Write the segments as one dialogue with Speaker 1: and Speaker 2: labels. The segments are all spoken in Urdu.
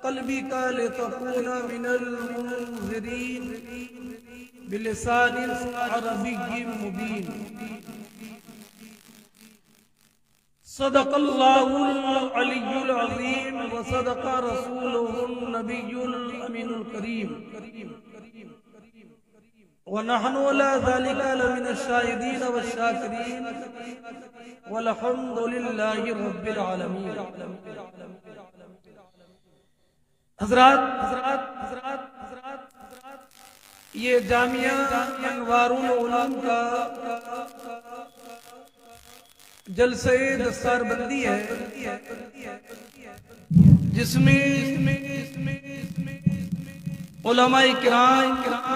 Speaker 1: قلبك لتكون من المنذرين بلسان عربي مبين صدق الله العلي العظيم وصدق رسوله النبي الأمين الكريم ونحن على ذلك لمن الشاهدين والشاكرين والحمد لله رب العالمين. حضرات یہ جامعہ انوار العلوم کا جلسہ دستار بندی ہے جس میں علماء کرام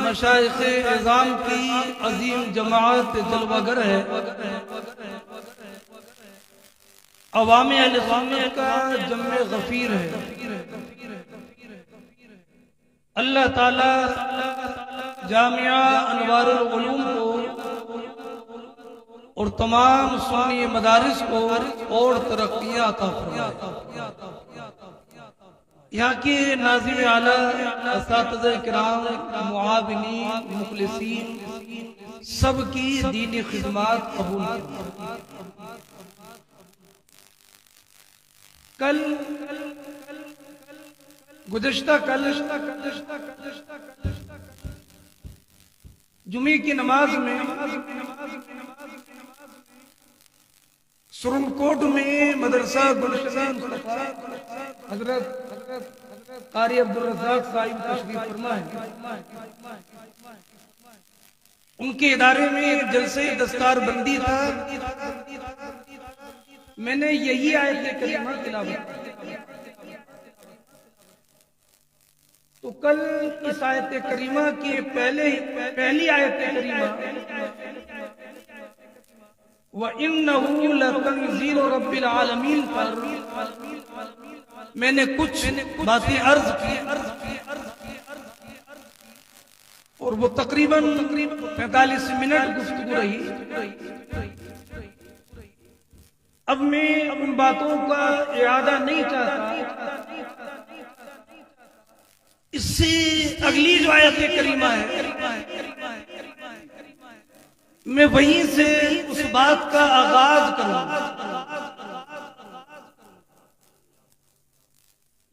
Speaker 1: مشائخ اعظام کی عظیم جماعت جلوہ گر ہے. عوام اہل سنت کا جمع غفیر ہے. اللہ تعالی جامعہ انوار العلوم کو اور تمام سنی مدارس کو اور ترقیاں عطا فرمائے. یہاں کے ناظم اعلیٰ اساتذہ کرام معاونین مخلصین سب کی دینی خدمات قبول کریں. کل گزشتہ جمعے کی نماز میں سرنکوٹ میں مدرسہ گلشن حضرت قاری عبدالرزاق صاحب تشریف فرما ہے. ان کے ادارے میں جلسے دستار بندی تھا. میں نے یہی آیت کریمہ تلاوت کی. تو کل اس آیت کریمہ کی پہلی آیت کریمہ وَإِنَّهُ لَتَنزِيلُ رَبِّ الْعَالَمِينَ پر میں نے کچھ باتیں عرض کی اور وہ تقریباً 45 منٹ گفتگو رہی. اب میں ان باتوں کا اعادہ نہیں چاہتا. اس سے اگلی جو آیت کریمہ ہے میں وہیں سے اس بات کا آغاز کروں.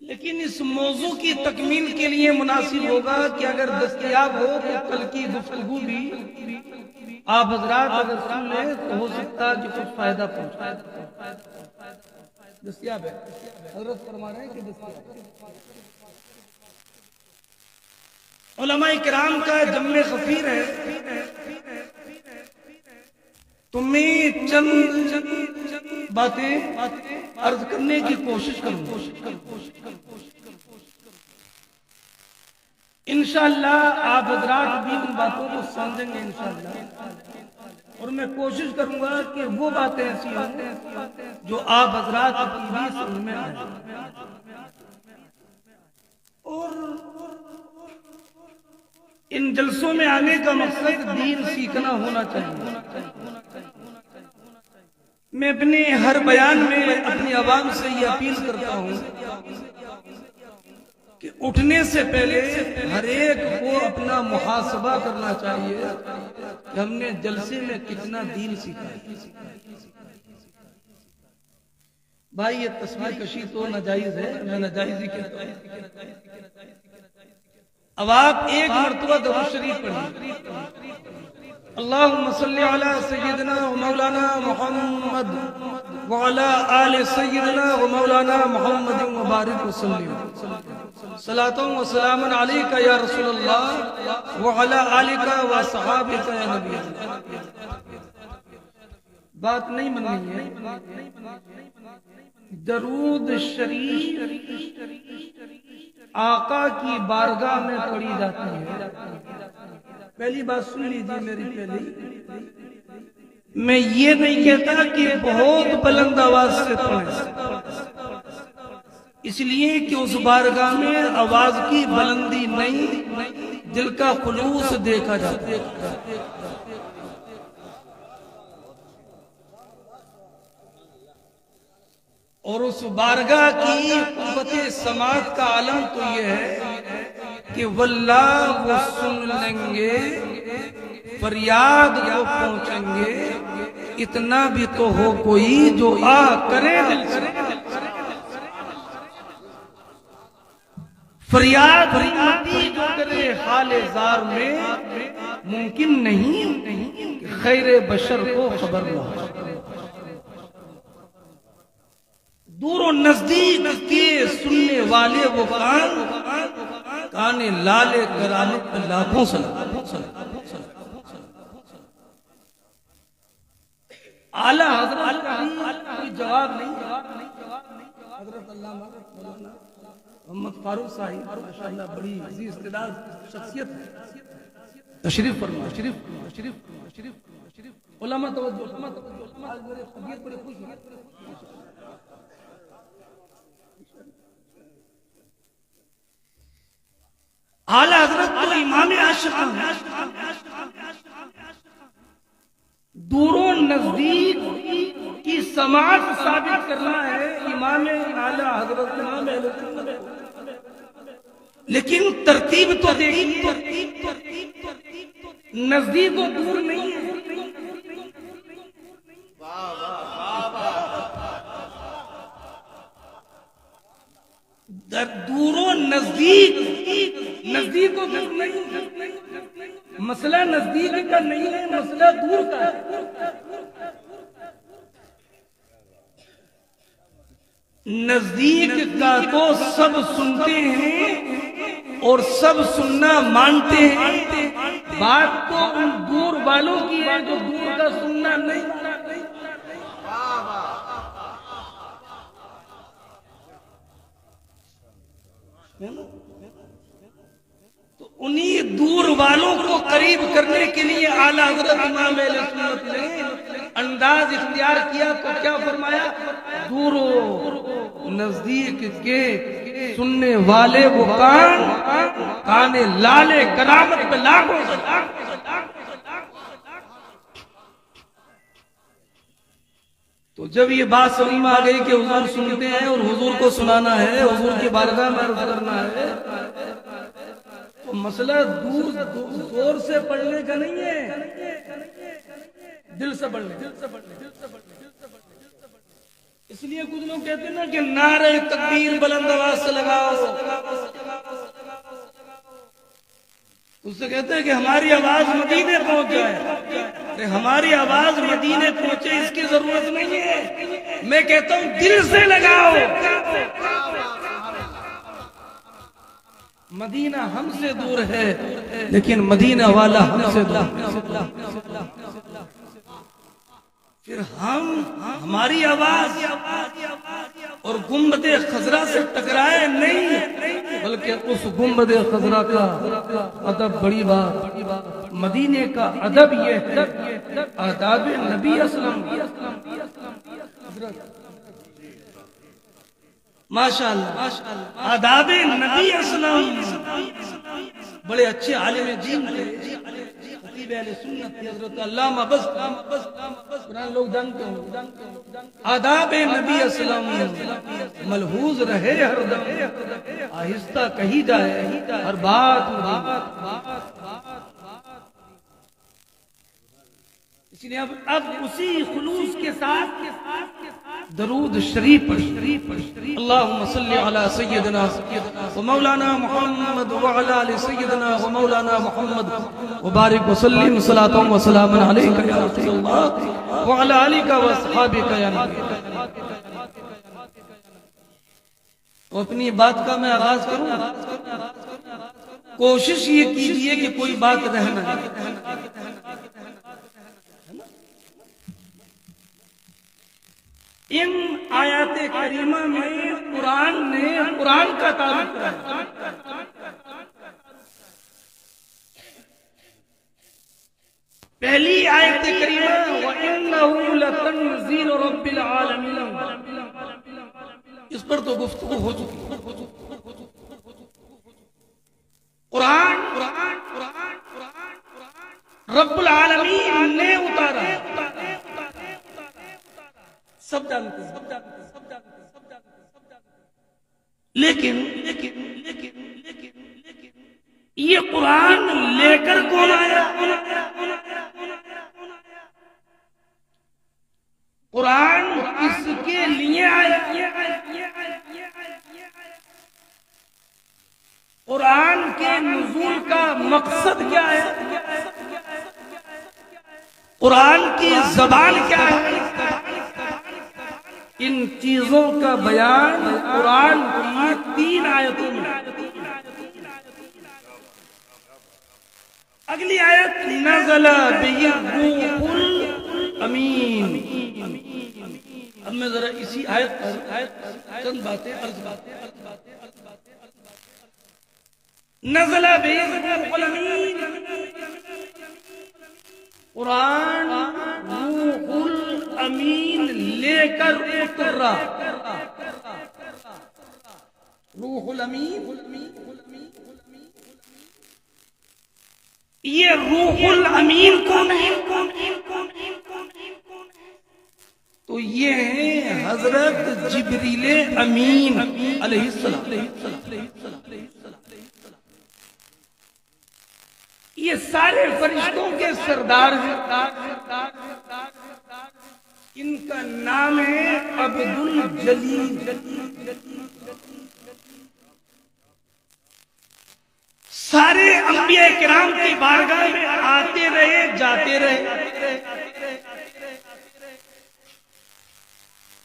Speaker 1: لیکن اس موضوع کی تکمیل کے لیے مناسب ہوگا کہ اگر دستیاب ہو تو کل کی گفتگو بھی آپ حضرات اگر سن لیں تو ہو سکتا ہے کہ کچھ فائدہ پہنچے. دستیاب ہے؟ حضرت فرما رہے ہیں کہ دستیاب ہے. علماء کرام کا جمع غفیر ہے. تو میں چند باتیں عرض کرنے کی کوشش کروں. انشاءاللہ آپ حضرات بھی ان باتوں کو سمجھیں گے انشاءاللہ. اور میں کوشش کروں گا کہ وہ باتیں ایسی ہوں جو آپ حضرات کی بھی سمجھ میں آئیں. اور ان جلسوں میں آنے کا مقصد دین سیکھنا ہونا چاہیے. میں اپنے ہر بیان میں اپنی عوام سے یہ اپیل کرتا ہوں کہ اٹھنے سے پہلے ہر ایک کو اپنا محاسبہ کرنا چاہیے کہ ہم نے جلسے میں کتنا دین سیکھا ہے. بھائی یہ تصویر کشی تو ناجائز ہے، میں ناجائز ہی کہتا ہوں. اب آپ ایک مرتبہ درود شریف پڑھیے. اللہم صلی علی سیدنا و مولانا محمد وعلی آل سیدنا و مولانا محمد مبارک وسلم. صلاۃ و سلام علیکہ یا رسول اللہ وعلی آلکہ و صحابکہ یا نبی اللہ. بات نہیں مننی ہے. درود شریف آقا کی بارگاہ میں پڑھی جاتی ہے. پہلی بات سن لیجیے میری. میں یہ نہیں کہتا کہ بہت بلند آواز سے پڑھیں، اس لیے کہ اس بارگاہ میں آواز کی بلندی نہیں، دل کا خلوص دیکھا جاتا ہے. اور اس بارگاہ کی قوت سماعت کا عالم تو یہ ہے کہ واللہ وہ سن لیں گے، فریاد کو پہنچیں گے، اتنا بھی تو ہو کوئی جو آ کرے دل سے۔ فریاد امتی جو کرے حال زار میں، ممکن نہیں کہ خیر بشر کو خبر نہ ہو۔ دور و نزدیک کے سننے والے وہ کان لالے کرانے پہ لاکھوں سلام۔ اعلیٰ حضرت کا کوئی جواب نہیں۔ حضرت علامہ مولانا محمد فاروق صاحب ماشاءاللہ بڑی عزیز استعداد شخصیت ہے، تشریف فرما، علماء توجہ، آج میرے طبیعت بڑی خوش ہے۔ اعلیٰ حضرت تو امام عاشق ہیں، دور و نزدیک کی سماعت ثابت کرنا ہے امام اعلیٰ حضرت امام اہل سنت۔ لیکن ترتیب تو دیکھیے، نزدیک و دور نہیں ہے۔ دور و نزدیک، نزدیک و دور نہیں، مسئلہ نزدیک کا نہیں ہے، مسئلہ دور کا ہے۔ نزدیک کا تو سب سنتے ہیں اور سب سننا مانتے ہیں، بات تو ان دور والوں کی ہے جو دور کا سننا نہیں مانتے۔ تو انہی دور والوں کو قریب کرنے کے لیے اعلیٰ حضرت امام اہل سنت نے انداز اختیار کیا تو کیا فرمایا؟ دور و نزدیک کے سننے والے وہ کان لالے کرامت پہ لاکھوں سلام۔ تو جب یہ بات سمجھ میں آ گئی کہ حضور سنتے ہیں اور حضور کو سنانا ہے، حضور کی بارگاہ میں عرض کرنا ہے، تو مسئلہ زور سے پڑھنے کا نہیں ہے، دل سے پڑھنے۔ اس لیے کچھ لوگ کہتے ہیں نا کہ نعرہ تکبیر بلند آواز سے لگاؤ، اس سے کہتے ہیں کہ ہماری آواز مدینے پہنچ جائے۔ ارے ہماری آواز مدینے پہنچے اس کی ضرورت نہیں ہے، میں کہتا ہوں دل سے لگاؤ۔ مدینہ ہم سے دور ہے لیکن مدینہ والا ہم سے دور۔ پھر ہماری آواز اور گنبد خضرا سے ٹکرائے نہیں، بلکہ اس گنبد خضرا کا ادب بڑی بات۔ مدینے کا ادب یہ ہے آداب نبی اسلم۔ ماشاءاللہ آداب نبی اسلم، بڑے اچھے عالم دین تھے، خطیب اہل سنت تھے حضرت علامہ قرآن لوگ جانتے ہوں۔ آداب نبی اسلم ملحوظ رہے ہر دم، آہستہ کہی جائے ہر بات مدینہ۔ اس لیے اب اسی خلوص کے ساتھ درود شریف پڑھیں۔ اللہم صلی علی سیدنا و مولانا محمد وعلی آل سیدنا و مولانا محمد وبارک وسلم صلاۃ و سلام علیک یا رسول اللہ وعلی آلک و اصحابک یا نبی۔ اپنی بات کا میں آغاز کروں، کوشش یہ کیجئے کہ کوئی بات رہنا ہے۔ ان آیات کریمہ میں قرآن نے قرآن کا تعارف کرایا۔ پہلی آیت کریمہ وَإِنَّهُ لَتَنزِيلُ رَبِّ الْعَالَمِينَ، اس پر تو گفتگو ہو چکی۔ قرآن رب العالمین نے اتارا، سب جانتے ہیں۔ لیکن یہ قرآن لے کر کون آیا؟ قرآن کس کے لیے آیا؟ قرآن کے نزول کا مقصد کیا ہے؟ قرآن کی زبان کیا ہے؟ ان چیزوں کا بیان قرآن کی 3 آیتوں میں۔ اگلی آیت نزل بہ الروح الامین۔ اب میں ذرا اسی آیت پر چند باتیں عرض نزل بہ الروح الامین، قرآن روح الامین لے کر اتر رہا۔ روح الامین، یہ روح الامین کون ہے؟ تو یہ ہے حضرت جبریل امین علیہ السلام۔ یہ سارے فرشتوں کے سردار ہیں۔ ان کا نام ہے عبد الجلیل۔ سارے انبیاء کرام کی بارگاہ میں آتے رہے جاتے رہے،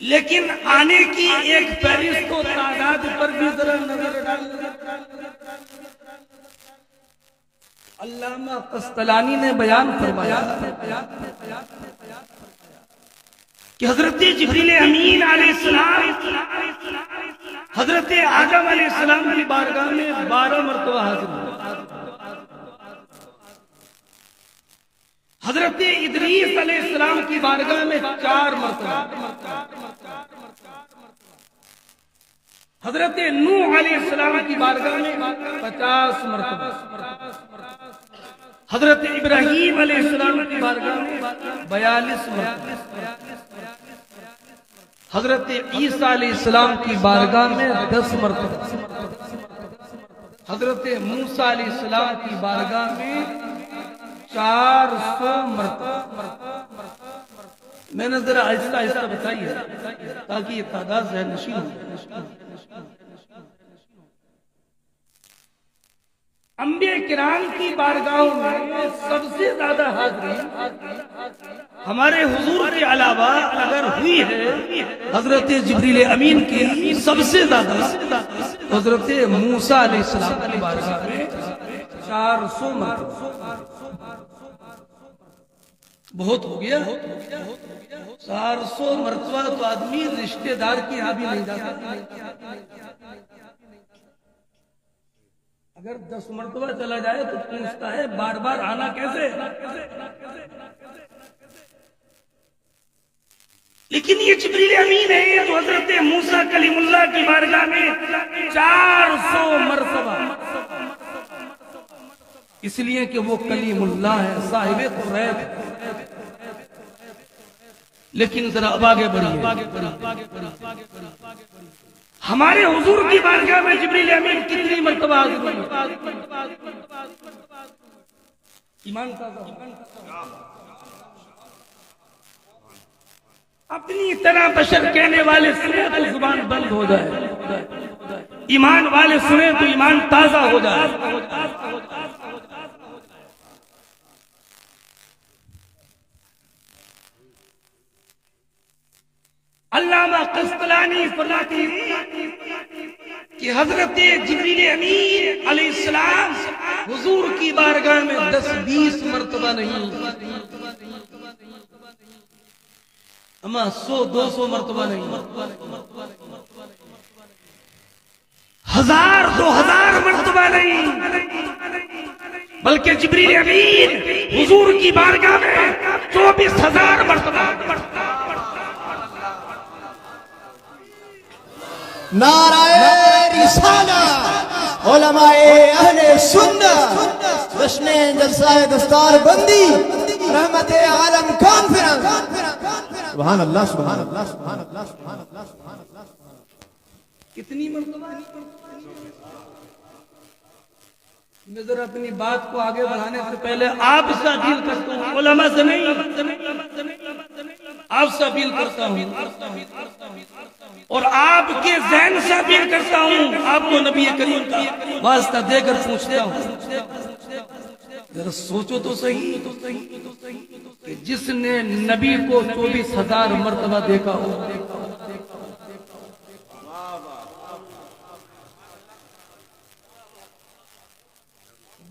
Speaker 1: لیکن آنے کی ایک فہرست و تعداد پر بھی ذرا نظر ڈال۔ علامہ قسطلانی نے بیان فرمایا کہ حضرت جبریل امین علیہ السلام حضرت آدم علیہ السلام کی بارگاہ میں 12 مرتبہ حاضر ہوئے۔ حضرت ادریس علیہ السلام کی بارگاہ میں 4 مرتبہ۔ حضرت نوح علیہ السلام کی بارگاہ میں 50 مرتبہ۔ حضرت ابراہیم علیہ السلام کی بارگاہ میں 42 مرتبہ۔ حضرت عیسیٰ علیہ السلام کی بارگاہ میں 10 مرتبہ۔ حضرت موسیٰ علیہ السلام کی بارگاہ میں 400 مرتبہ۔ میں نے ذرا آہستہ آہستہ بتائی ہے تاکہ یہ تعداد ذہن نشین ہو۔ انبیاء کرام کی بارگاہوں میں سب سے زیادہ حاضری ہمارے حضور کے علاوہ اگر ہوئی ہے حضرت جبریل امین کی سب سے زیادہ حضرت موسیٰ علیہ السلام کی بارگاہ میں 400 مرتبہ۔ بہت ہو گیا 400 مرتبہ تو آدمی رشتہ دار کے یہاں بھی نہیں جاتا۔ اگر 10 مرتبہ چلا جائے تو پوچھتا ہے بار بار آنا کیسے؟ لیکن یہ جبریل امین ہے تو حضرت موسیٰ کلیم اللہ کی بارگاہ میں 400 مرتبہ، اس لیے کہ وہ کلیم اللہ ہے، صاحب قرآن۔ لیکن ذرا اب آگے بڑھیے، ہمارے حضور کی بارگاہ میں جبریل امین کتنی مرتبہ حاضر ہوئے؟ ایمان تازہ اپنی طرح بشر کہنے والے سنے تو زبان بند ہو جائے، ایمان والے سنے تو ایمان تازہ ہو جائے۔ علامہ قسطلانی فرماتے ہیں کہ حضرت جبریل امین علیہ السلام حضور کی بارگاہ میں 10-20 مرتبہ نہیں، اما 100-200 مرتبہ نہیں، 1000-2000 مرتبہ نہیں، بلکہ جبریل امین حضور کی بارگاہ میں 24,000 مرتبہ۔
Speaker 2: نعرہ رسالہ علماء اہل سنت جشن جلسہ دستار بندی رحمت عالم کانفرنس۔ سبحان اللہ سبحان اللہ سبحان اللہ سبحان اللہ سبحان اللہ۔
Speaker 1: کتنی مرتبہ؟ میں ذرا اپنی بات کو آگے بڑھانے سے پہلے آپ سے اپیل کرتا ہوں، علماء سے نہیں، آپ سے اپیل کرتا ہوں اور آپ کے ذہن سے اپیل کرتا ہوں، آپ کو نبی کریم کا واسطہ دے کر پوچھتا ہوں، ذرا سوچو تو صحیح کہ جس نے نبی کو 24,000 مرتبہ دیکھا ہو،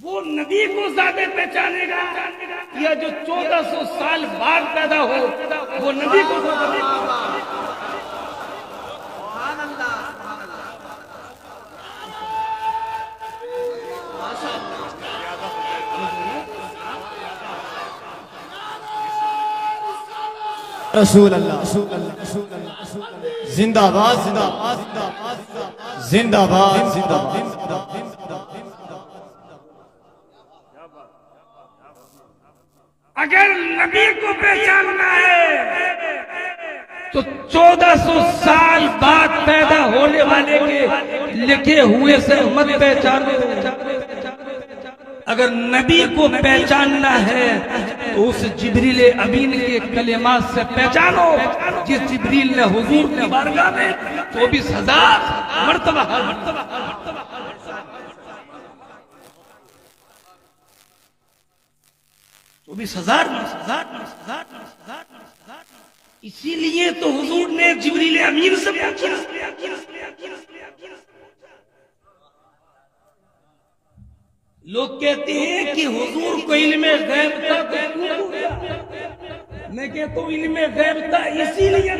Speaker 1: وہ نبی کو زیادہ پہچانے گا یا جو 1400 سال بعد پیدا ہو وہ نبی کو
Speaker 2: رسول اللہ زندہ باد زندہ باد زندہ باد زندہ باد۔
Speaker 1: اگر نبی کو پہچاننا ہے تو 1400 سال بعد پیدا ہونے والے کے لکھے ہوئے سے مت پہچانو۔ اگر نبی کو پہچاننا ہے تو اس جبریل امین کے کلمات سے پہچانو جس جبریل نے حضور کی بارگاہ میں 24,000 مرتبہ 24,000 اسی لیے تو حضور نے جبریل امین سے پوچھا۔ لوگ کہتے ہیں کہ حضور کو علم غیب تھا تو کیوں پوچھا؟ میں کہتا ہوں علم غیب تھا اسی لیے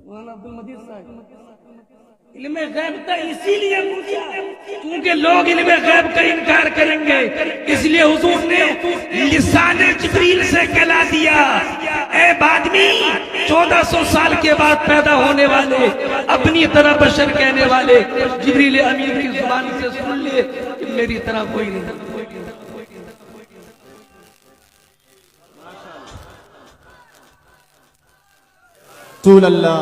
Speaker 1: مولانا عبد المجید صاحب، علم غیب تھا اسی لیے پوچھا کیونکہ لوگ علم غیب کا انکار کریں گے، اس لیے حضور نے لسان جبریل سے کہلا دیا، اے آدمی 1400 سال کے بعد پیدا ہونے والے اپنی طرح بشر کہنے والے جبریل امین کی زبان سے سن لے کہ میری طرح کوئی نہیں۔
Speaker 2: رسول اللہ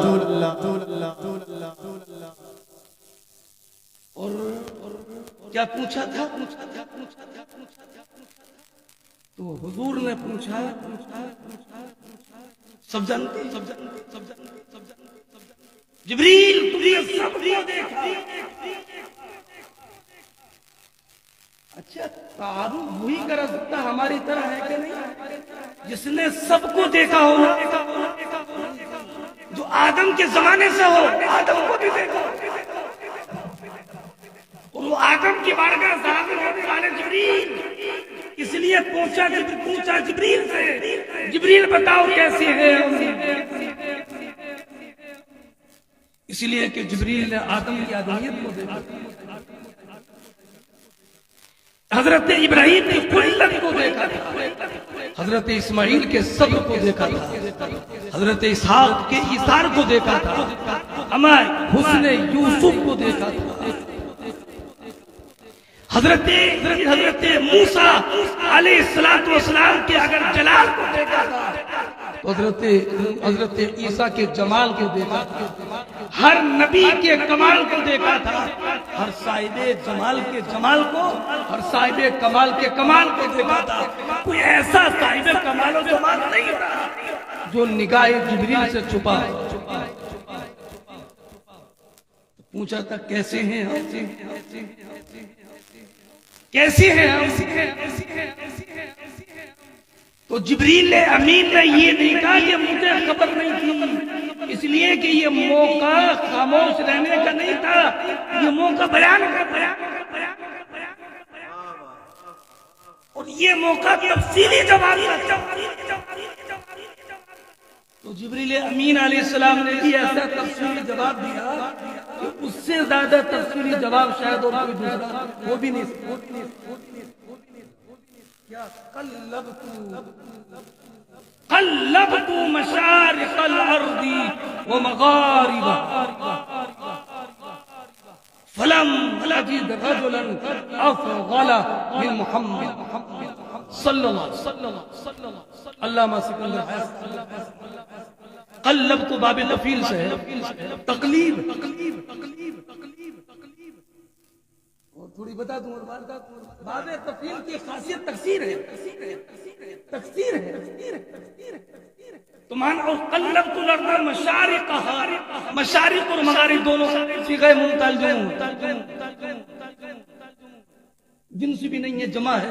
Speaker 1: اور کیا پوچھا تھا؟ تو حضور نے پوچھا، سب جانتے جبریل تم نے سب کو دیکھا، اچھا تعارف وہی کر سکتا ہماری طرح ہے کہ نہیں جس نے سب کو دیکھا ہو، جو آدم کے زمانے سے ہو آدم کو بھی دیکھا، اور وہ آدم کی بارگاہ ظاہر ہونے والے جبریل، اس لیے پوچھا جبریل سے، جبریل بتاؤ کیسے ہیں ہم، اس لیے کہ جبریل نے آدم کی آدمیت کو دیکھا، حضرت ابراہیم کی قلت کو دیکھا تھا، حضرت اسماعیل کے صبر کو دیکھا تھا، حضرت اسحاق کے ایثار کو دیکھا تھا، اما حسن یوسف کو دیکھا تھا، حضرت موسیٰ علیہ السلام کے اگر جلال کو دیکھا تھا تو حضرت عیسیٰ کے جمال کو دیکھا تھا، ہر نبی کے کمال کو دیکھا تھا، ہر صاحب جمال کے جمال کو، ہر صاحب کمال کے کمال کو دیکھا تھا، کوئی ایسا صاحب کمال و جمال نہیں تھا جو نگاہ جبریل سے چھپا۔ پوچھا تھا کیسے ہیں ہم، کیسے ہیں ہم، تو جبریل امین نے یہ نہیں کہا کہ مجھے خبر نہیں تھی، اس لیے کہ یہ موقع خاموش رہنے کا نہیں تھا، یہ موقع بیان کا، اور یہ موقع تفصیلی جواب تھا۔ تو جبریل امین علیہ السلام نے بھی ایسا تفصیلی جواب دیا کہ اس سے زیادہ تفصیلی جواب شاید اور کوئی دوسرا وہ بھی نہیں سکتا۔ قلبت مشارق الارض ومغاربها فلم اجد رجلا افضل من محمد صلی اللہ علیہ وسلم۔ علامہ سکندر حیث قلب تو باب تفیل سے ہے، تقلیب اور تھوڑی بتا دوں اور باب تفیل کی خاصیت تکثیر ہے، تکثیر ہے تو مانا اور قلب تو لڑنا مشارق اور مغارب دونوں صیغہ منتل جنس بھی نہیں ہے، جمع ہے،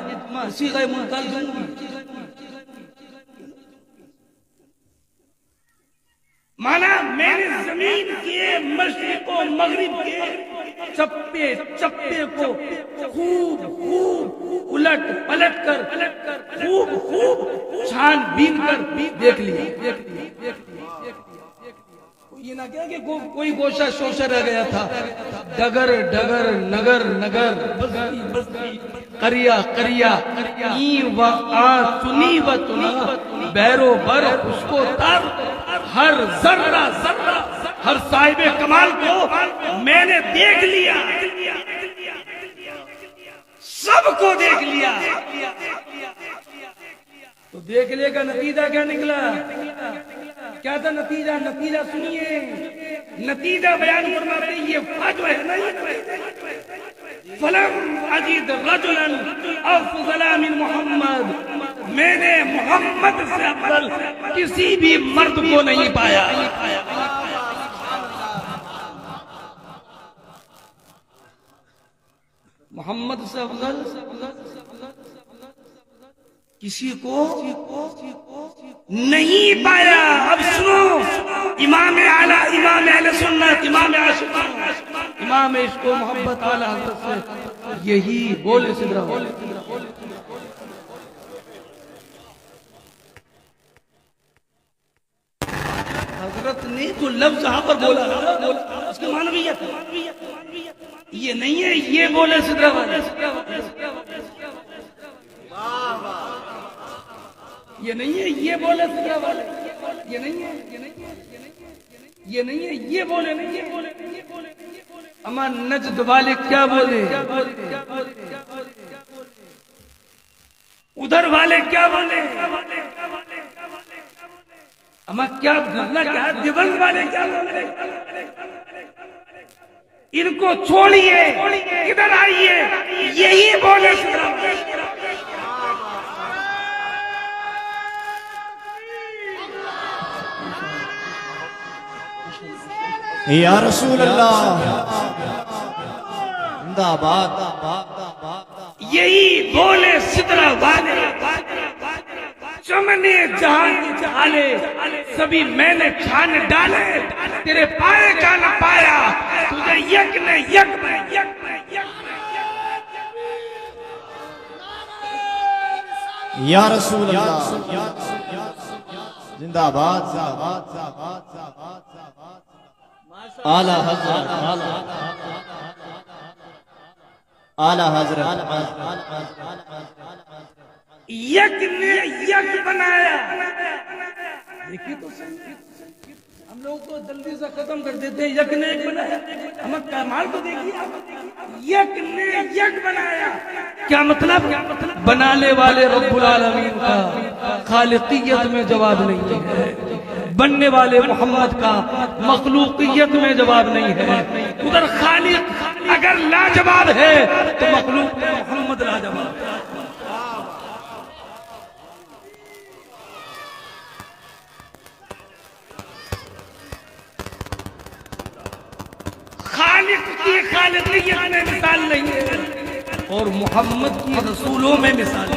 Speaker 1: صیغہ منتل مانا میں نے زمین کے مشرق و مغرب کے چپے چپے کو خوب خوب الٹ پلٹ کر خوب چھان بین کر دیکھ لیا۔ یہ نہ کہا کہ کوئی گوشہ شوشہ رہ گیا تھا، ڈگر ڈگر نگر نگر بستی بستی قریہ قریہ این و آ چنی و چنا بیرو بر اس کو تر ہر ذرہ ذرہ ہر صاحب کمال کو میں نے دیکھ لیا، سب کو دیکھ لیا۔ تو دیکھنے کا نتیجہ کیا نکلا؟ کیا تھا نتیجہ؟ نتیجہ سنیے، نتیجہ بیان فرماتے ہیں یہ فجو ہے نہیں، فلم اجد رجلا افضل من محمد، میں نے محمد سے افضل کسی بھی مرد کو نہیں پایا۔ محمد سے افضل کسی کو نہیں پایا۔ اب سنو، امام اعلی، امام اہل سنت، امام عاشق، امام عشق و محبت اعلی حضرت سے یہی بولے سدرہ بولے۔ حضرت نے جو لفظ یہاں پر بولا اس کی معنویت یہ نہیں ہے یہ بولے سدرہ والے، یہ نہیں ہے یہ بولے سدرہ والے، یہ نہیں ہے یہ نہیں ہے یہ بولے نہیں۔ اما نجد والے کیا بولے، ادھر والے کیا بولے، اما کیا دیوبند والے کیا بولے۔ ان کو چھوڑیے، ادھر آئیے، یہی بولے سدرہ والے۔
Speaker 2: یا رسول اللہ زندہ باد۔
Speaker 1: یہی بولے سدرہ والے، چمنے جہاں کی جہالے سبھی میں نے چھان ڈالے، تیرے پائے کا نہ پایا، تجھے یک نے یک میں یک میں یک میں۔
Speaker 2: یا رسول اللہ زندہ باد۔ اعلی حضرت اعلی حضرت
Speaker 1: یک نے یک بنایا۔ دیکھیے تو صحیح، ہم لوگ تو جلدی سے ختم کر دیتے ہیں، یک نے یک بنایا، ہمیں کمال تو دیکھیے، یک نے یک بنایا۔ کیا مطلب؟ بنانے والے رب العالمین کا خالقیت میں جواب نہیں ہے، بننے والے محمد کا مخلوقیت میں جواب نہیں ہے۔ ادھر خالق اگر لاجواب ہے تو مخلوق محمد لاجواب ہے۔ خالق کی خالقیت میں مثال نہیں ہے اور محمد کی رسولوں میں مثال